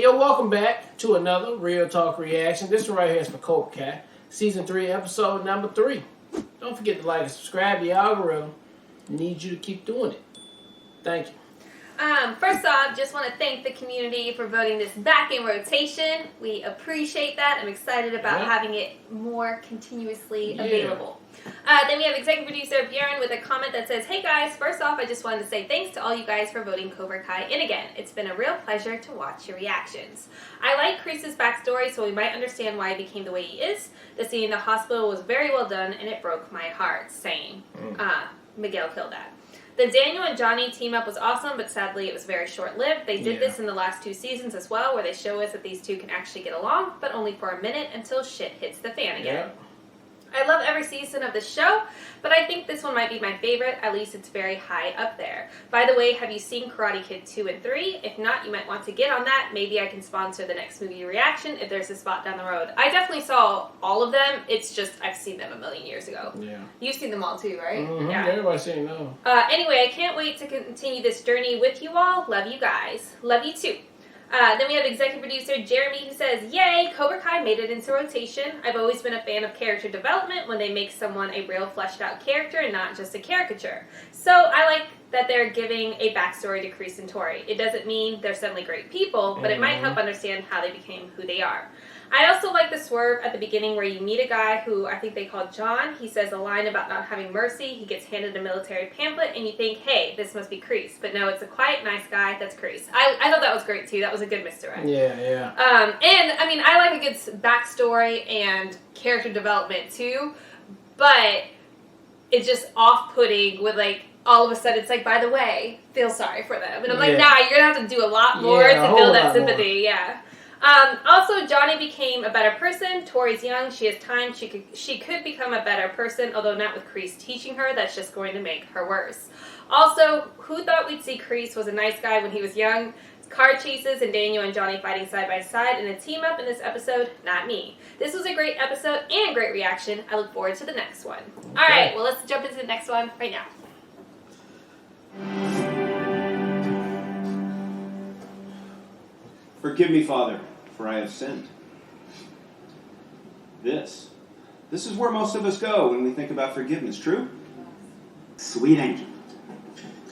yo, welcome back to another Real Talk reaction. This one right here is for Cobra, Season 3, Episode number 3. Don't forget to like and subscribe. The algorithm needs you to keep doing it. Thank you. First off, just want to thank the community for voting this back in rotation. We appreciate that. I'm excited about having it more continuously available. Then we have executive producer Bjorn with a comment that says, "Hey guys, first off, I just wanted to say thanks to all you guys for voting Cobra Kai in again. It's been a real pleasure to watch your reactions. I like Kreese's backstory, so we might understand why he became the way he is. The scene in the hospital was very well done, and it broke my heart." Same. Miguel killed that. The Daniel and Johnny team up was awesome, but sadly it was very short-lived. They did this in the last 2 seasons as well, where they show us that these two can actually get along, but only for a minute until shit hits the fan again. I love every season of the show, but I think this one might be my favorite. At least it's very high up there. By the way, have you seen Karate Kid 2 and 3? If not, you might want to get on that. Maybe I can sponsor the next movie reaction if there's a spot down the road. I definitely saw all of them. It's just I've seen them a million years ago. Yeah. You've seen them all too, right? Yeah. Everybody's seen them. Anyway, I can't wait to continue this journey with you all. Love you guys. Love you too. Then we have executive producer Jeremy who says, "Yay, Cobra Kai made it into rotation. I've always been a fan of character development when they make someone a real fleshed out character and not just a caricature. So I like that they're giving a backstory to Kreese and Tori. It doesn't mean they're suddenly great people, but it might help understand how they became who they are. I also like the swerve at the beginning where you meet a guy who I think they call John. He says a line about not having mercy. He gets handed a military pamphlet and you think, hey, this must be Kreese. But no, it's a quiet, nice guy. That's Kreese. I thought that was great too. That was a good misdirect. Yeah. And I mean, I like a good backstory and character development too. But it's just off-putting with like, all of a sudden it's like, by the way, feel sorry for them. And I'm like, nah, you're going to have to do a lot more to build that sympathy. Also, Johnny became a better person. Tori's young. She has time. She could become a better person, although not with Kreese teaching her. That's just going to make her worse. Also, who thought we'd see Kreese was a nice guy when he was young? Car chases and Daniel and Johnny fighting side by side in a team up in this episode? Not me. This was a great episode and a great reaction. I look forward to the next one. All right, well, let's jump into the next one right now. Forgive me, Father, for I have sinned. This is where most of us go when we think about forgiveness, true? Sweet angel.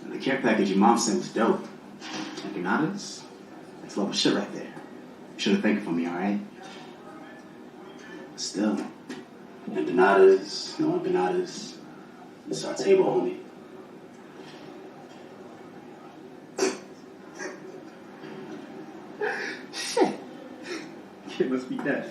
And the care package your mom sent was dope. Empanadas? That's level shit right there. You should have thanked her for me, alright? Still, empanadas, no empanadas. It's our table, homie. Shit. Kid must be deaf.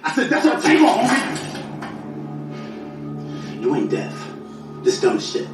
I said, that's our table, homie! You ain't deaf. Just dumb as shit.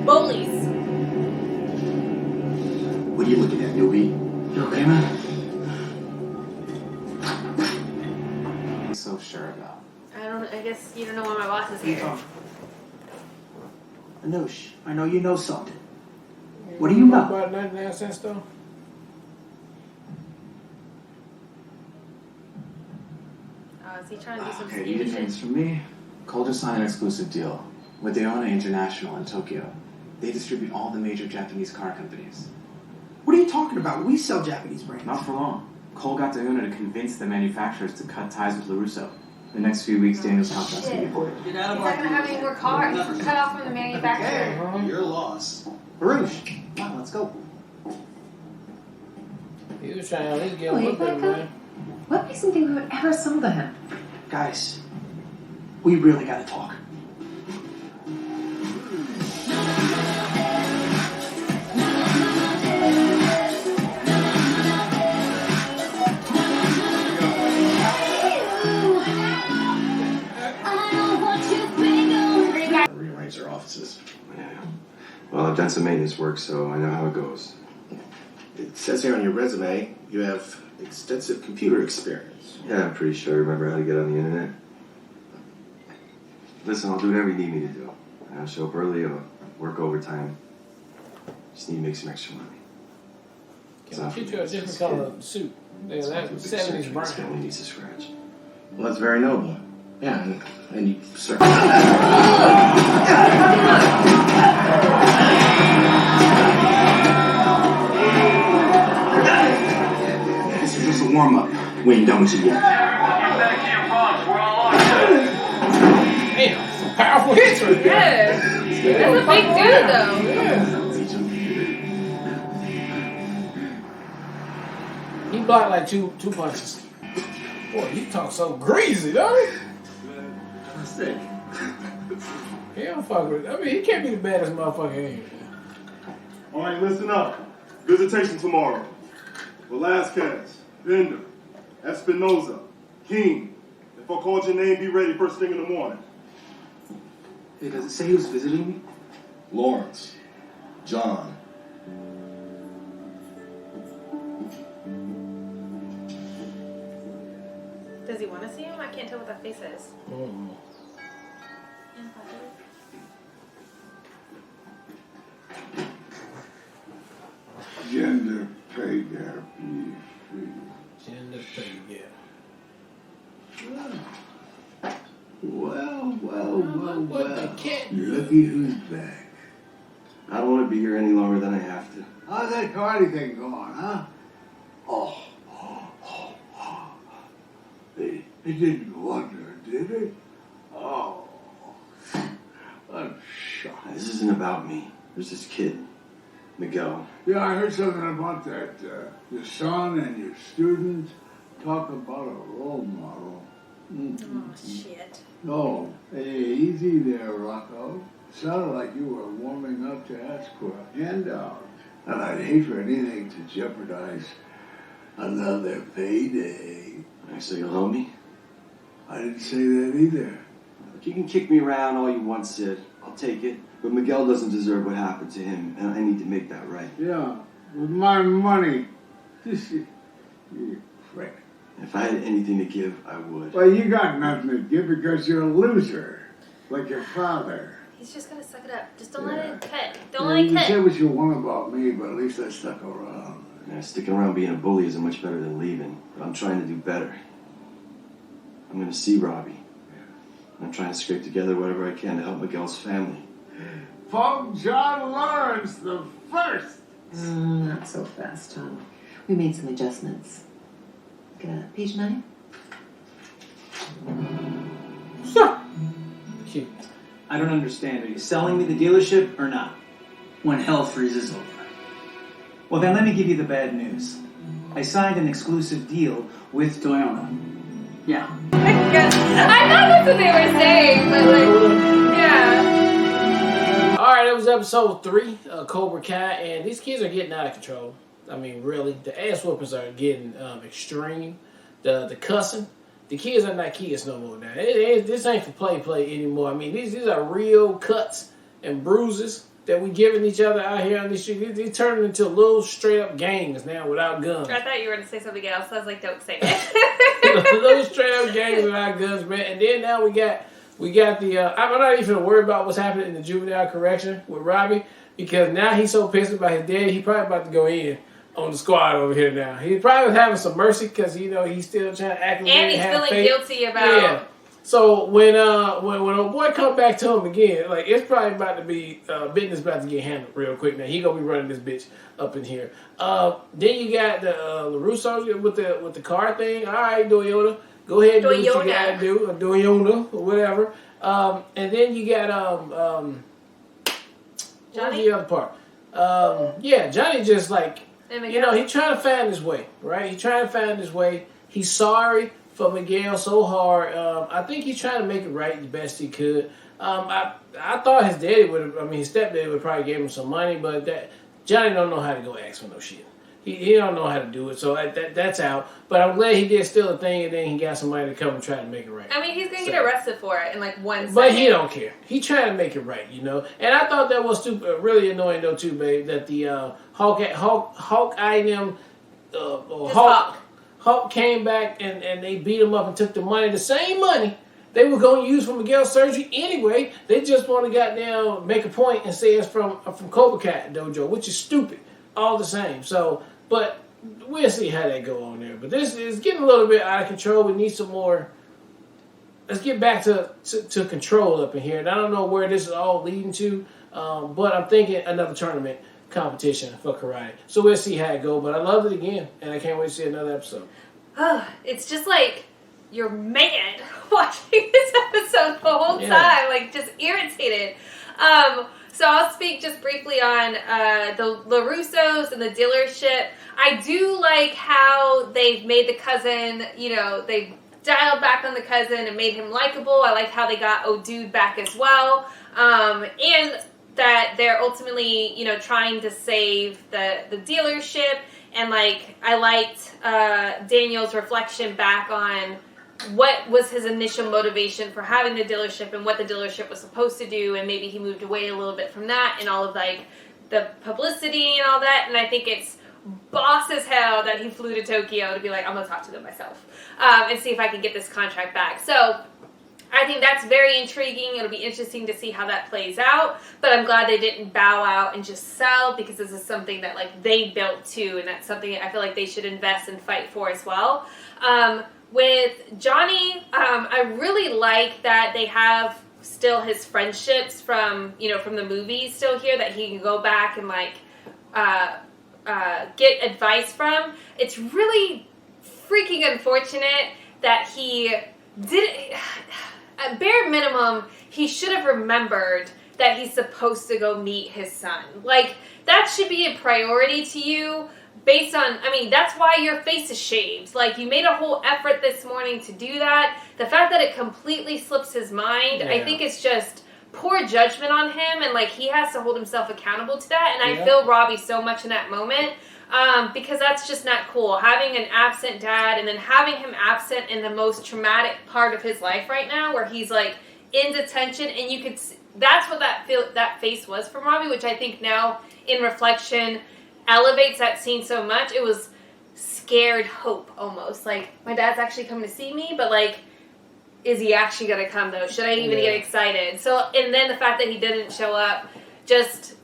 Bullies. What are you looking at, newbie? You okay, man? I'm so sure about. I guess you don't know why my boss is here. Anoush, I know you know something. What do you know? About 99 cents though? Is he trying to do some Okay, you scheming get shit? things from me. Cole just signed an exclusive deal with Deona International in Tokyo. They distribute all the major Japanese car companies. What are you talking about? We sell Japanese brands. Not for long. Cole got Deona to convince the manufacturers to cut ties with LaRusso. The next few weeks, Daniel's contract's gonna be voided. He's not going to have any more cars. He's cut off from the manufacturer. Okay, your loss. Baruch, come on, let's go. He was trying to at least get him with him, man. What makes him think we would ever sell to him? Guys, we really gotta talk. Rearrange our offices. Yeah. Well, I've done some maintenance work, so I know how it goes. It says here on your resume you have extensive computer experience. Yeah, I'm pretty sure I remember how to get on the internet. Listen, I'll do whatever you need me to do. I'll show up early, I'll work overtime. Just need to make some extra money. Can I get you a different color suit? Yeah, that 70s brown. Family needs a scratch. Well, that's very noble. Yeah, and you sir. We ain't done with you yet. Damn, some powerful hits right there. Yeah. That's a big dude, though. He blocked like two punches. Boy, he talks so greasy, don't he? I'm sick. He don't fuck with. I mean, he can't be the baddest motherfucker in here. All right, listen up. Visitation tomorrow. Velasquez, Bender, Espinoza, King. If I called your name, be ready first thing in the morning. Hey, does it say who's visiting me? Lawrence, John. Does he want to see him? I can't tell what that face is. Mm. Gender pay gap. Gender pay gap. Well. Looky who's back. I don't want to be here any longer than I have to. How's that Cardi thing going, huh? Oh. It didn't go under, did it? Oh. I'm shocked. This isn't about me. There's this kid, Miguel. Yeah, I heard something about that. Your son and your student talk about a role model. Oh, shit. Oh, hey, easy there, Rocco. Sounded like you were warming up to ask for a handout. And I'd hate for anything to jeopardize another payday. So you'll help me? I didn't say that either. Look, you can kick me around all you want, Sid. I'll take it. But Miguel doesn't deserve what happened to him, and I need to make that right. Yeah, with my money. You prick. If I had anything to give, I would. Well, you got nothing to give because you're a loser. Like your father. He's just gonna suck it up. Just don't let Yeah. it cut. Don't let it You cut. said what you want about me, but at least I stuck around. Yeah, sticking around being a bully isn't much better than leaving. But I'm trying to do better. I'm going to see Robbie. I'm trying to scrape together whatever I can to help Miguel's family. From John Lawrence the first. Not so fast, Tom. We made some adjustments. Page 9? Sure. Cute. I don't understand. Are you selling me the dealership or not? When hell freezes over. Well, then let me give you the bad news. I signed an exclusive deal with Toyota. Yeah. I thought that's what they were saying, but yeah. Alright, that was episode 3 of Cobra Kai, and these kids are getting out of control. I mean, really. The ass whoopings are getting extreme. The cussing. The kids are not kids no more now. This ain't for play anymore. I mean, these are real cuts and bruises that we giving each other out here on this shit. They're turning into little straight up gangs now without guns. I thought you were going to say something else. I was like, don't say that. Little straight up gangs without guns, man. And then now we got the. I'm not even worried about what's happening in the juvenile correction with Robbie because now he's so pissed about his dad. He probably about to go in on the squad over here now. He's probably having some mercy because he's still trying to act like and he's feeling guilty about. Yeah. So when old boy come back to him again, like it's probably about to be business about to get handled real quick. Now he gonna be running this bitch up in here. Then you got the LaRusso with the car thing. All right, Toyota, go ahead and do what you gotta do, or Toyota or whatever. And then you got Johnny. What's the other part? Johnny just like he trying to find his way, right? He trying to find his way. He's sorry for Miguel so hard. I think he's trying to make it right the best he could. I thought his his stepdaddy would probably give him some money, but that Johnny don't know how to go ask for no shit. He don't know how to do it, so that's out. But I'm glad he did steal a thing, and then he got somebody to come and try to make it right. I mean, he's going to get arrested for it in like 1 second. But he don't care. He trying to make it right, And I thought that was really annoying, though, too, babe, that the Hawkeye and them, Hulk came back and they beat him up and took the money. The same money they were going to use for Miguel's surgery anyway. They just want to goddamn make a point and say it's from Cobra Kai Dojo, which is stupid. All the same. So, but we'll see how that go on there. But this is getting a little bit out of control. We need some more. Let's get back to control up in here. And I don't know where this is all leading to, but I'm thinking another tournament competition for karate. So we'll see how it goes. But I loved it again, and I can't wait to see another episode. it's just like you're mad watching this episode the whole time, like just irritated. So I'll speak just briefly on the LaRussos and the dealership. I do like how they've made the cousin, they've dialed back on the cousin and made him likable. I like how they got Dude back as well. And that they're ultimately, trying to save the dealership. And, I liked Daniel's reflection back on what was his initial motivation for having the dealership and what the dealership was supposed to do. And maybe he moved away a little bit from that and all of, the publicity and all that. And I think it's boss as hell that he flew to Tokyo to be like, I'm going to talk to them myself and see if I can get this contract back. So I think that's very intriguing. It'll be interesting to see how that plays out. But I'm glad they didn't bow out and just sell, because this is something that they built too, and that's something I feel like they should invest and fight for as well. With Johnny, I really like that they have still his friendships from the movies still here, that he can go back and get advice from. It's really freaking unfortunate that he didn't. At bare minimum, he should have remembered that he's supposed to go meet his son. That should be a priority to you based on, that's why your face is shaved. You made a whole effort this morning to do that. The fact that it completely slips his mind, I think it's just poor judgment on him, and he has to hold himself accountable to that. And I feel Robbie so much in that moment. Because that's just not cool. Having an absent dad and then having him absent in the most traumatic part of his life right now, where he's in detention, and you could see, that's what that face was from Robbie, which I think now in reflection elevates that scene so much. It was scared hope almost. My dad's actually coming to see me, but is he actually going to come though? Should I even get excited? So, and then the fact that he didn't show up just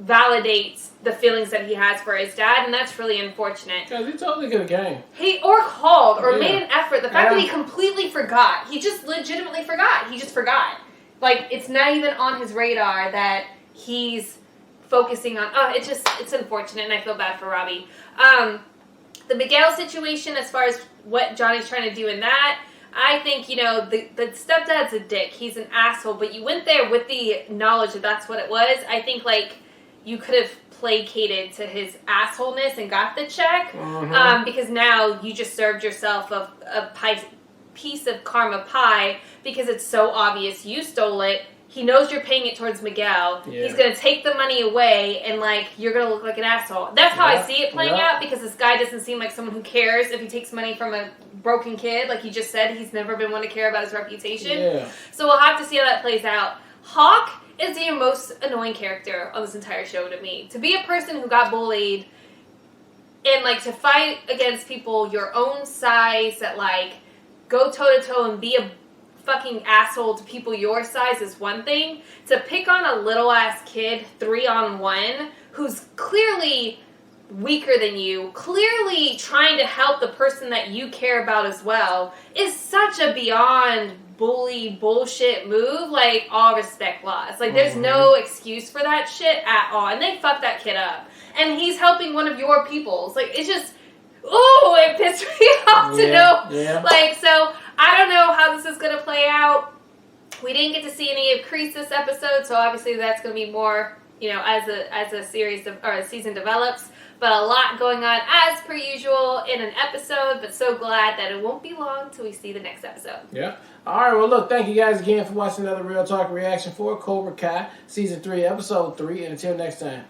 validates the feelings that he has for his dad, and that's really unfortunate. Because he totally could have came. Or called, or made an effort. The fact that he completely forgot. He just legitimately forgot. He just forgot. It's not even on his radar that he's focusing on. It's unfortunate, and I feel bad for Robbie. The Miguel situation, as far as what Johnny's trying to do in that, I think, the stepdad's a dick. He's an asshole, but you went there with the knowledge that that's what it was. I think, you could have placated to his assholeness and got the check, because now you just served yourself a piece of karma pie, because it's so obvious you stole it. He knows you're paying it towards Miguel. Yeah. He's going to take the money away, and you're going to look like an asshole. That's how I see it playing out, because this guy doesn't seem like someone who cares if he takes money from a broken kid. Like you just said, he's never been one to care about his reputation. Yeah. So we'll have to see how that plays out. Hawk is the most annoying character on this entire show to me. To be a person who got bullied and to fight against people your own size that go toe to toe and be a fucking asshole to people your size is one thing. To pick on a little ass kid 3-on-1 who's clearly weaker than you, clearly trying to help the person that you care about as well, is such a beyond bully bullshit move. All respect lost. There's no excuse for that shit at all. And they fucked that kid up. And he's helping one of your peoples. It's just, it pissed me off to know. Yeah. So I don't know how this is going to play out. We didn't get to see any of Kreese this episode, so obviously that's going to be more, as a series or a season develops. But a lot going on as per usual in an episode, but so glad that it won't be long till we see the next episode. Yeah. All right, well, look, thank you guys again for watching another Real Talk reaction for Cobra Kai, Season 3, Episode 3, and until next time.